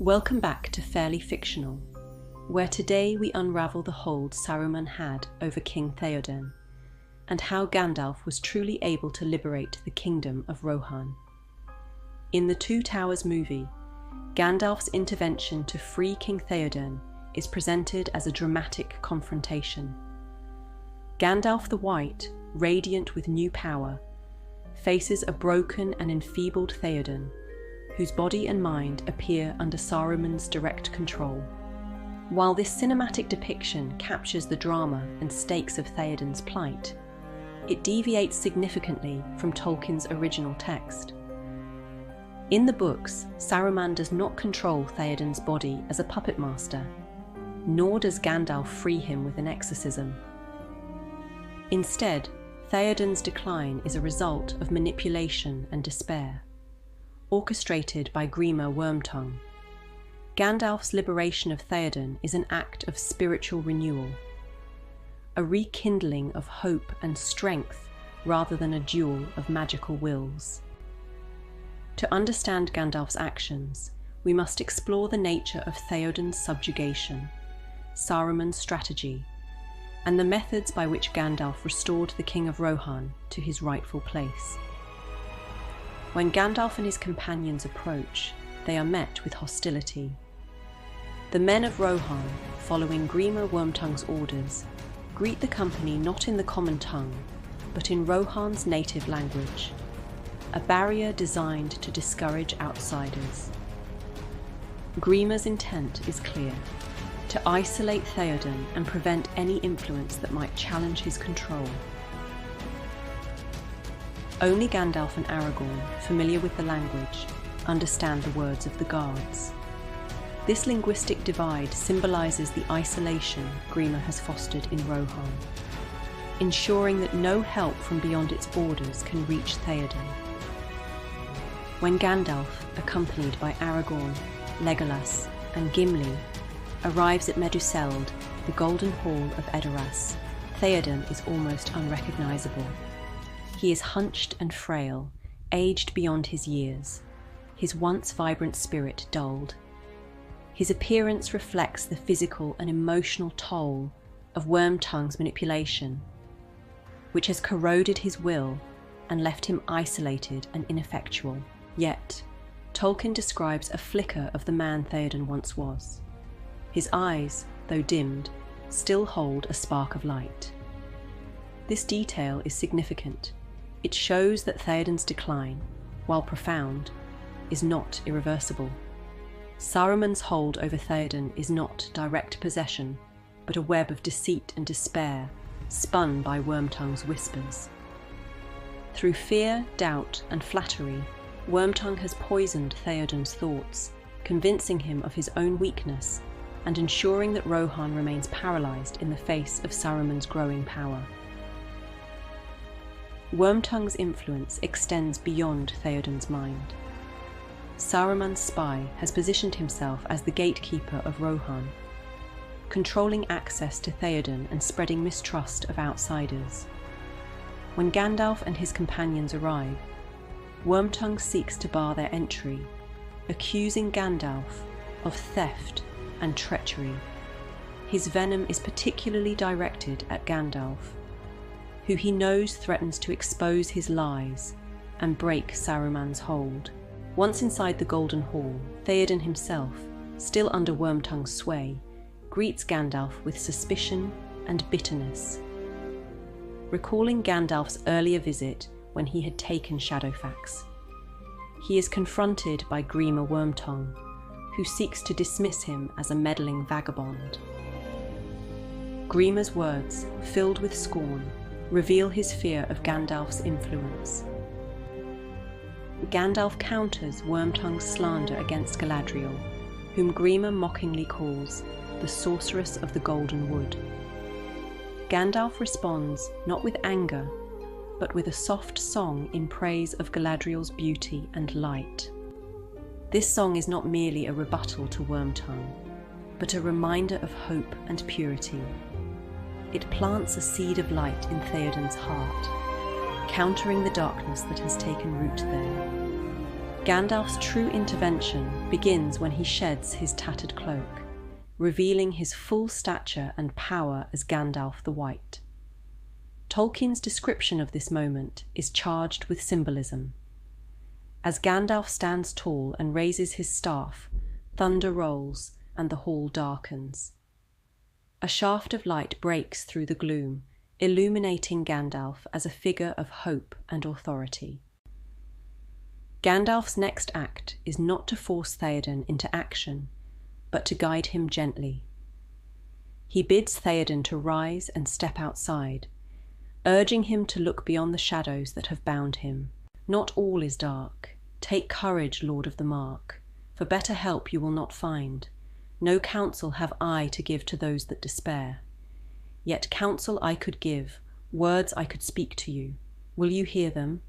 Welcome back to Fairly Fictional, where today we unravel the hold Saruman had over King Theoden, and how Gandalf was truly able to liberate the kingdom of Rohan. In the Two Towers movie, Gandalf's intervention to free King Theoden is presented as a dramatic confrontation. Gandalf the White, radiant with new power, faces a broken and enfeebled Theoden, whose body and mind appear under Saruman's direct control. While this cinematic depiction captures the drama and stakes of Theoden's plight, it deviates significantly from Tolkien's original text. In the books, Saruman does not control Theoden's body as a puppet master, nor does Gandalf free him with an exorcism. Instead, Theoden's decline is a result of manipulation and despair, orchestrated by Grima Wormtongue. Gandalf's liberation of Theoden is an act of spiritual renewal, a rekindling of hope and strength rather than a duel of magical wills. To understand Gandalf's actions, we must explore the nature of Theoden's subjugation, Saruman's strategy, and the methods by which Gandalf restored the King of Rohan to his rightful place. When Gandalf and his companions approach, they are met with hostility. The men of Rohan, following Grima Wormtongue's orders, greet the company not in the common tongue, but in Rohan's native language, a barrier designed to discourage outsiders. Grima's intent is clear: to isolate Theoden and prevent any influence that might challenge his control. Only Gandalf and Aragorn, familiar with the language, understand the words of the guards. This linguistic divide symbolises the isolation Grima has fostered in Rohan, ensuring that no help from beyond its borders can reach Theoden. When Gandalf, accompanied by Aragorn, Legolas, and Gimli, arrives at Meduseld, the Golden Hall of Edoras, Theoden is almost unrecognisable. He is hunched and frail, aged beyond his years, his once vibrant spirit dulled. His appearance reflects the physical and emotional toll of Wormtongue's manipulation, which has corroded his will and left him isolated and ineffectual. Yet, Tolkien describes a flicker of the man Theoden once was. His eyes, though dimmed, still hold a spark of light. This detail is significant. It shows that Theoden's decline, while profound, is not irreversible. Saruman's hold over Theoden is not direct possession, but a web of deceit and despair, spun by Wormtongue's whispers. Through fear, doubt, and flattery, Wormtongue has poisoned Theoden's thoughts, convincing him of his own weakness and ensuring that Rohan remains paralysed in the face of Saruman's growing power. Wormtongue's influence extends beyond Theoden's mind. Saruman's spy has positioned himself as the gatekeeper of Rohan, controlling access to Theoden and spreading mistrust of outsiders. When Gandalf and his companions arrive, Wormtongue seeks to bar their entry, accusing Gandalf of theft and treachery. His venom is particularly directed at Gandalf, who he knows threatens to expose his lies and break Saruman's hold. Once inside the Golden Hall, Theoden himself, still under Wormtongue's sway, greets Gandalf with suspicion and bitterness. Recalling Gandalf's earlier visit when he had taken Shadowfax, he is confronted by Grima Wormtongue, who seeks to dismiss him as a meddling vagabond. Grima's words, filled with scorn, reveal his fear of Gandalf's influence. Gandalf counters Wormtongue's slander against Galadriel, whom Grima mockingly calls the sorceress of the Golden Wood. Gandalf responds not with anger, but with a soft song in praise of Galadriel's beauty and light. This song is not merely a rebuttal to Wormtongue, but a reminder of hope and purity. It plants a seed of light in Theoden's heart, countering the darkness that has taken root there. Gandalf's true intervention begins when he sheds his tattered cloak, revealing his full stature and power as Gandalf the White. Tolkien's description of this moment is charged with symbolism. As Gandalf stands tall and raises his staff, thunder rolls and the hall darkens. A shaft of light breaks through the gloom, illuminating Gandalf as a figure of hope and authority. Gandalf's next act is not to force Theoden into action, but to guide him gently. He bids Theoden to rise and step outside, urging him to look beyond the shadows that have bound him. Not all is dark. Take courage, Lord of the Mark, for better help you will not find. No counsel have I to give to those that despair. Yet counsel I could give, words I could speak to you. Will you hear them?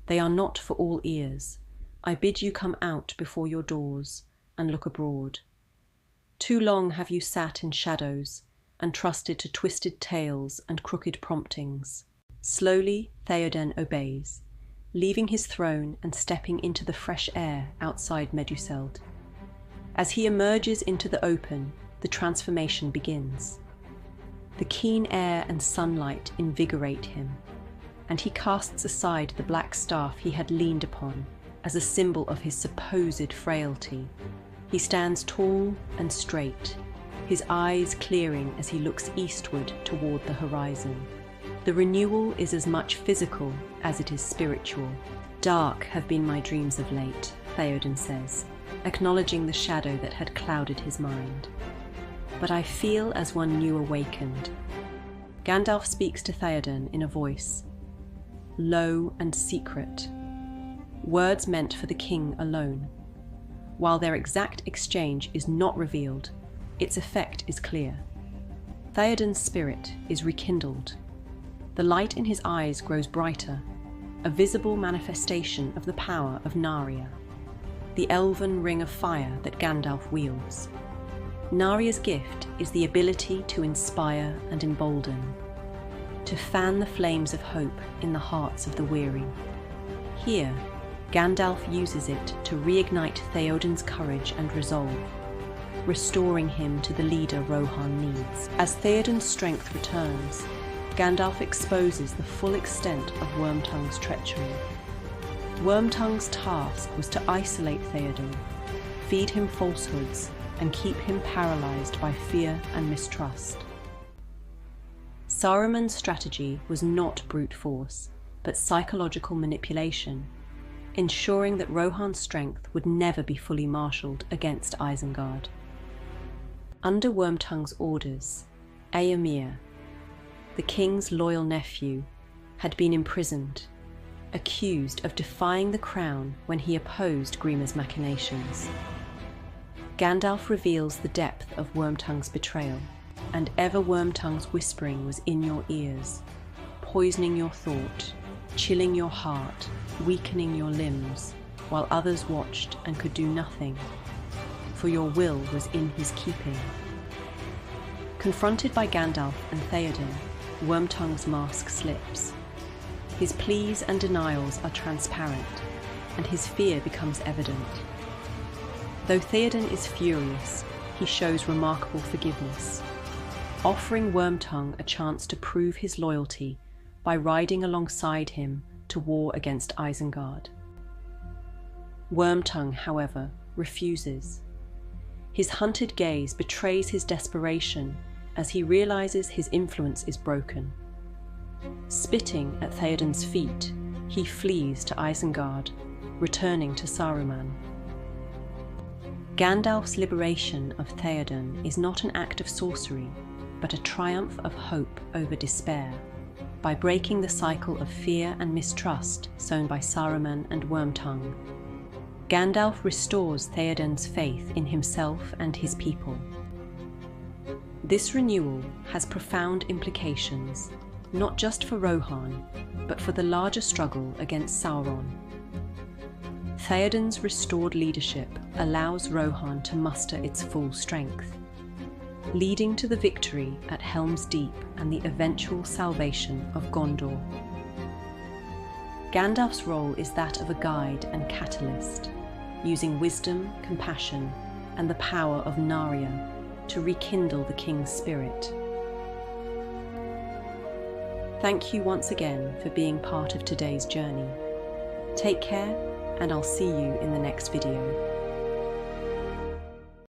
They are not for all ears. I bid you come out before your doors and look abroad. Too long have you sat in shadows and trusted to twisted tales and crooked promptings. Slowly Theoden obeys, leaving his throne and stepping into the fresh air outside Meduseld. As he emerges into the open, the transformation begins. The keen air and sunlight invigorate him, and he casts aside the black staff he had leaned upon as a symbol of his supposed frailty. He stands tall and straight, his eyes clearing as he looks eastward toward the horizon. The renewal is as much physical as it is spiritual. Dark have been my dreams of late, Theoden says, acknowledging the shadow that had clouded his mind. But I feel as one new awakened. Gandalf speaks to Theoden in a voice low and secret, words meant for the king alone. While their exact exchange is not revealed, its effect is clear. Theoden's spirit is rekindled. The light in his eyes grows brighter, a visible manifestation of the power of Narya, the elven ring of fire that Gandalf wields. Narya's gift is the ability to inspire and embolden, to fan the flames of hope in the hearts of the weary. Here, Gandalf uses it to reignite Theoden's courage and resolve, restoring him to the leader Rohan needs. As Theoden's strength returns, Gandalf exposes the full extent of Wormtongue's treachery. Wormtongue's task was to isolate Theoden, feed him falsehoods, and keep him paralyzed by fear and mistrust. Saruman's strategy was not brute force, but psychological manipulation, ensuring that Rohan's strength would never be fully marshalled against Isengard. Under Wormtongue's orders, Eomer, the king's loyal nephew, had been imprisoned, accused of defying the crown when he opposed Grima's machinations. Gandalf reveals the depth of Wormtongue's betrayal, and ever Wormtongue's whispering was in your ears, poisoning your thought, chilling your heart, weakening your limbs, while others watched and could do nothing, for your will was in his keeping. Confronted by Gandalf and Theoden, Wormtongue's mask slips. His pleas and denials are transparent, and his fear becomes evident. Though Theoden is furious, he shows remarkable forgiveness, offering Wormtongue a chance to prove his loyalty by riding alongside him to war against Isengard. Wormtongue, however, refuses. His hunted gaze betrays his desperation as he realizes his influence is broken. Spitting at Theoden's feet, he flees to Isengard, returning to Saruman. Gandalf's liberation of Theoden is not an act of sorcery, but a triumph of hope over despair. By breaking the cycle of fear and mistrust sown by Saruman and Wormtongue, Gandalf restores Theoden's faith in himself and his people. This renewal has profound implications, not just for Rohan, but for the larger struggle against Sauron. Theoden's restored leadership allows Rohan to muster its full strength, leading to the victory at Helm's Deep and the eventual salvation of Gondor. Gandalf's role is that of a guide and catalyst, using wisdom, compassion, and the power of Narya to rekindle the king's spirit. Thank you once again for being part of today's journey. Take care, and I'll see you in the next video.